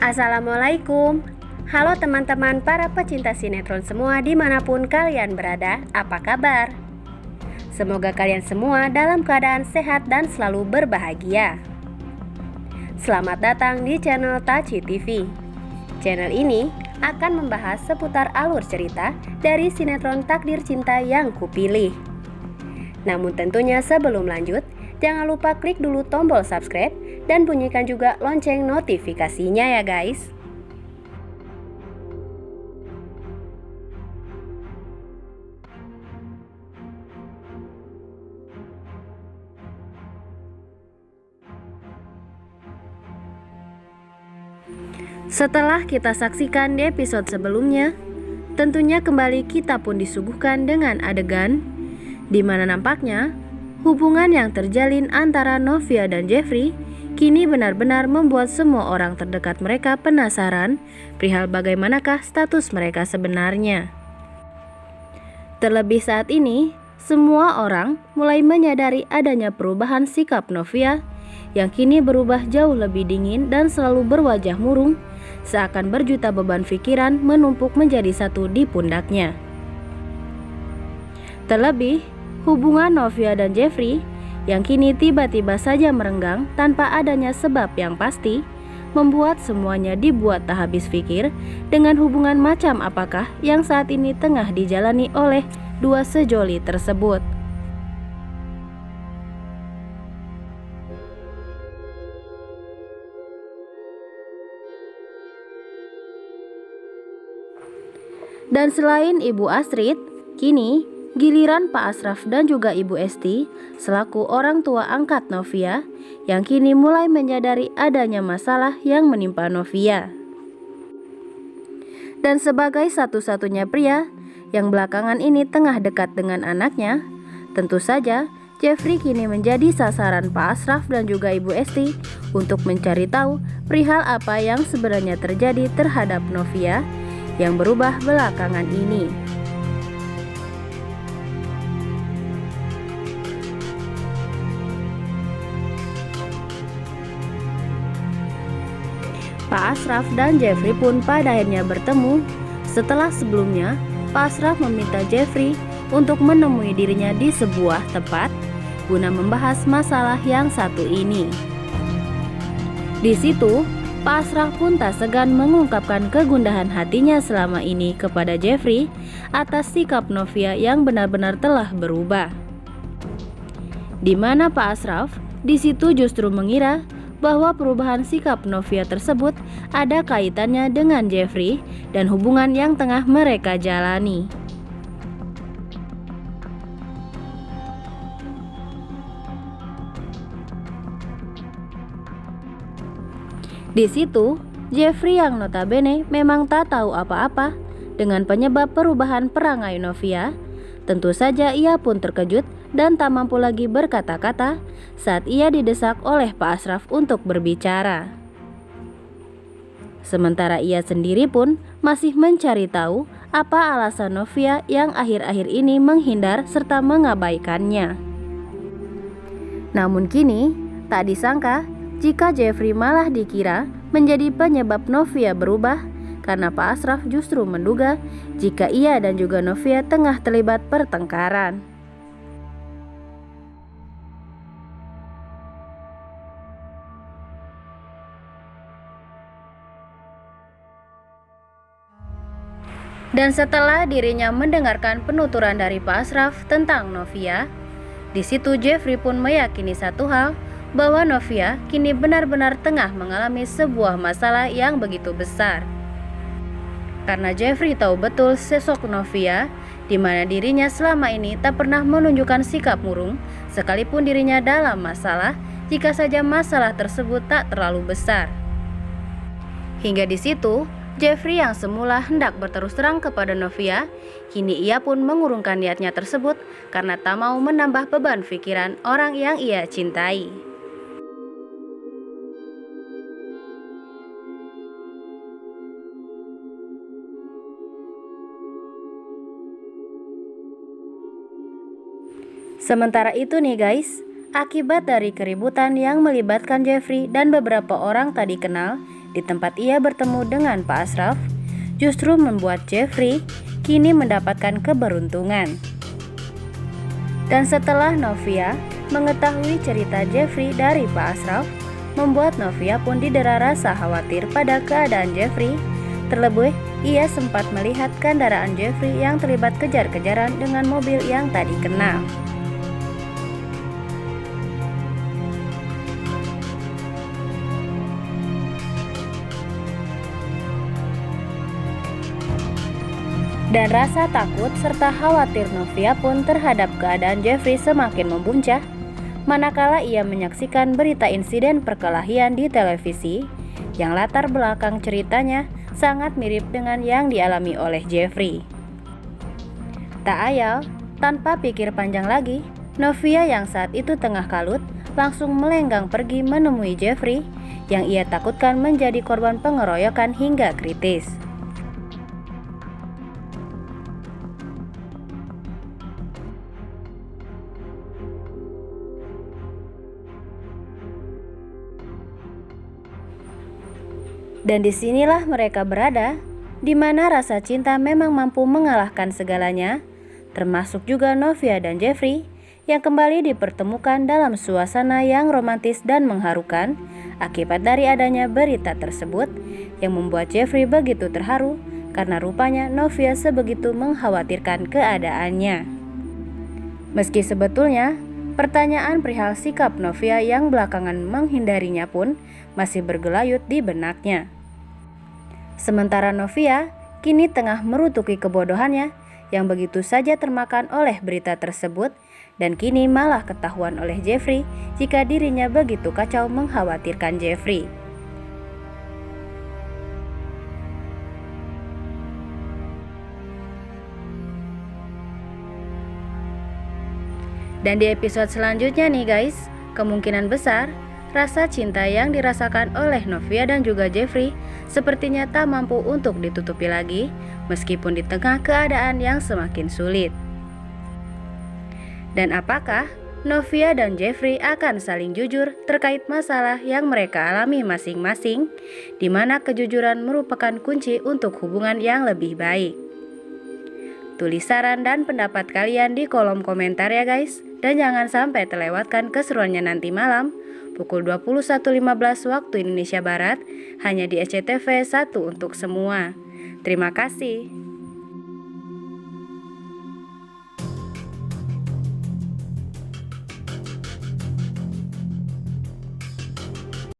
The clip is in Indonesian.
Assalamualaikum. Halo teman-teman para pecinta sinetron semua dimanapun kalian berada, apa kabar? Semoga kalian semua dalam keadaan sehat dan selalu berbahagia. Selamat datang di channel Taci TV. Channel ini akan membahas seputar alur cerita dari sinetron Takdir Cinta yang Kupilih. Namun tentunya sebelum lanjut, jangan lupa klik dulu tombol subscribe dan bunyikan juga lonceng notifikasinya ya guys. Setelah kita saksikan di episode sebelumnya, tentunya kembali kita pun disuguhkan dengan adegan di mana nampaknya hubungan yang terjalin antara Novia dan Jeffrey kini benar-benar membuat semua orang terdekat mereka penasaran perihal bagaimanakah status mereka sebenarnya. Terlebih saat ini, semua orang mulai menyadari adanya perubahan sikap Novia yang kini berubah jauh lebih dingin dan selalu berwajah murung, seakan berjuta beban pikiran menumpuk menjadi satu di pundaknya. Terlebih, hubungan Novia dan Jeffrey yang kini tiba-tiba saja merenggang tanpa adanya sebab yang pasti, membuat semuanya dibuat tak habis pikir dengan hubungan macam apakah yang saat ini tengah dijalani oleh dua sejoli tersebut. Dan selain Ibu Astrid, kini giliran Pak Asraf dan juga Ibu Esti selaku orang tua angkat Novia yang kini mulai menyadari adanya masalah yang menimpa Novia. Dan sebagai satu-satunya pria yang belakangan ini tengah dekat dengan anaknya, tentu saja Jeffrey kini menjadi sasaran Pak Asraf dan juga Ibu Esti untuk mencari tahu perihal apa yang sebenarnya terjadi terhadap Novia yang berubah belakangan ini. Pak Asraf dan Jeffrey pun pada akhirnya bertemu setelah sebelumnya Pak Asraf meminta Jeffrey untuk menemui dirinya di sebuah tempat guna membahas masalah yang satu ini. Di situ, Pak Asraf pun tak segan mengungkapkan kegundahan hatinya selama ini kepada Jeffrey atas sikap Novia yang benar-benar telah berubah. Di mana Pak Asraf di situ justru mengira bahwa perubahan sikap Novia tersebut ada kaitannya dengan Jeffrey dan hubungan yang tengah mereka jalani. Di situ, Jeffrey yang notabene memang tak tahu apa-apa dengan penyebab perubahan perangai Novia, tentu saja ia pun terkejut dan tak mampu lagi berkata-kata saat ia didesak oleh Pak Asraf untuk berbicara. Sementara ia sendiri pun masih mencari tahu apa alasan Novia yang akhir-akhir ini menghindar serta mengabaikannya. Namun kini tak disangka jika Jeffrey malah dikira menjadi penyebab Novia berubah karena Pak Asraf justru menduga jika ia dan juga Novia tengah terlibat pertengkaran. Dan setelah dirinya mendengarkan penuturan dari Pak Asraf tentang Novia, di situ Jeffrey pun meyakini satu hal, bahwa Novia kini benar-benar tengah mengalami sebuah masalah yang begitu besar. Karena Jeffrey tahu betul sosok Novia, di mana dirinya selama ini tak pernah menunjukkan sikap murung, sekalipun dirinya dalam masalah, jika saja masalah tersebut tak terlalu besar. Hingga di situ, Jeffrey yang semula hendak berterus terang kepada Novia, kini ia pun mengurungkan niatnya tersebut karena tak mau menambah beban pikiran orang yang ia cintai. Sementara itu nih guys, akibat dari keributan yang melibatkan Jeffrey dan beberapa orang tak dikenal di tempat ia bertemu dengan Pak Ashraf justru membuat Jeffrey kini mendapatkan keberuntungan. Dan setelah Novia mengetahui cerita Jeffrey dari Pak Ashraf, membuat Novia pun didera rasa khawatir pada keadaan Jeffrey. Terlebih, ia sempat melihat kendaraan Jeffrey yang terlibat kejar-kejaran dengan mobil yang tak dikenal. Dan rasa takut serta khawatir Novia pun terhadap keadaan Jeffrey semakin membuncah, manakala ia menyaksikan berita insiden perkelahian di televisi yang latar belakang ceritanya sangat mirip dengan yang dialami oleh Jeffrey. Tak ayal, tanpa pikir panjang lagi, Novia yang saat itu tengah kalut langsung melenggang pergi menemui Jeffrey yang ia takutkan menjadi korban pengeroyokan hingga kritis. Dan disinilah mereka berada, di mana rasa cinta memang mampu mengalahkan segalanya, termasuk juga Novia dan Jeffrey yang kembali dipertemukan dalam suasana yang romantis dan mengharukan akibat dari adanya berita tersebut yang membuat Jeffrey begitu terharu karena rupanya Novia sebegitu mengkhawatirkan keadaannya. Meski sebetulnya pertanyaan perihal sikap Novia yang belakangan menghindarinya pun masih bergelayut di benaknya. Sementara Novia kini tengah merutuki kebodohannya yang begitu saja termakan oleh berita tersebut dan kini malah ketahuan oleh Jeffrey jika dirinya begitu kacau mengkhawatirkan Jeffrey. Dan di episode selanjutnya nih guys, kemungkinan besar rasa cinta yang dirasakan oleh Novia dan juga Jeffrey sepertinya tak mampu untuk ditutupi lagi meskipun di tengah keadaan yang semakin sulit. Dan apakah Novia dan Jeffrey akan saling jujur terkait masalah yang mereka alami masing-masing, di mana kejujuran merupakan kunci untuk hubungan yang lebih baik? Tulis saran dan pendapat kalian di kolom komentar ya guys. Dan jangan sampai terlewatkan keseruannya nanti malam pukul 21.15 waktu Indonesia Barat hanya di SCTV 1 untuk semua. Terima kasih.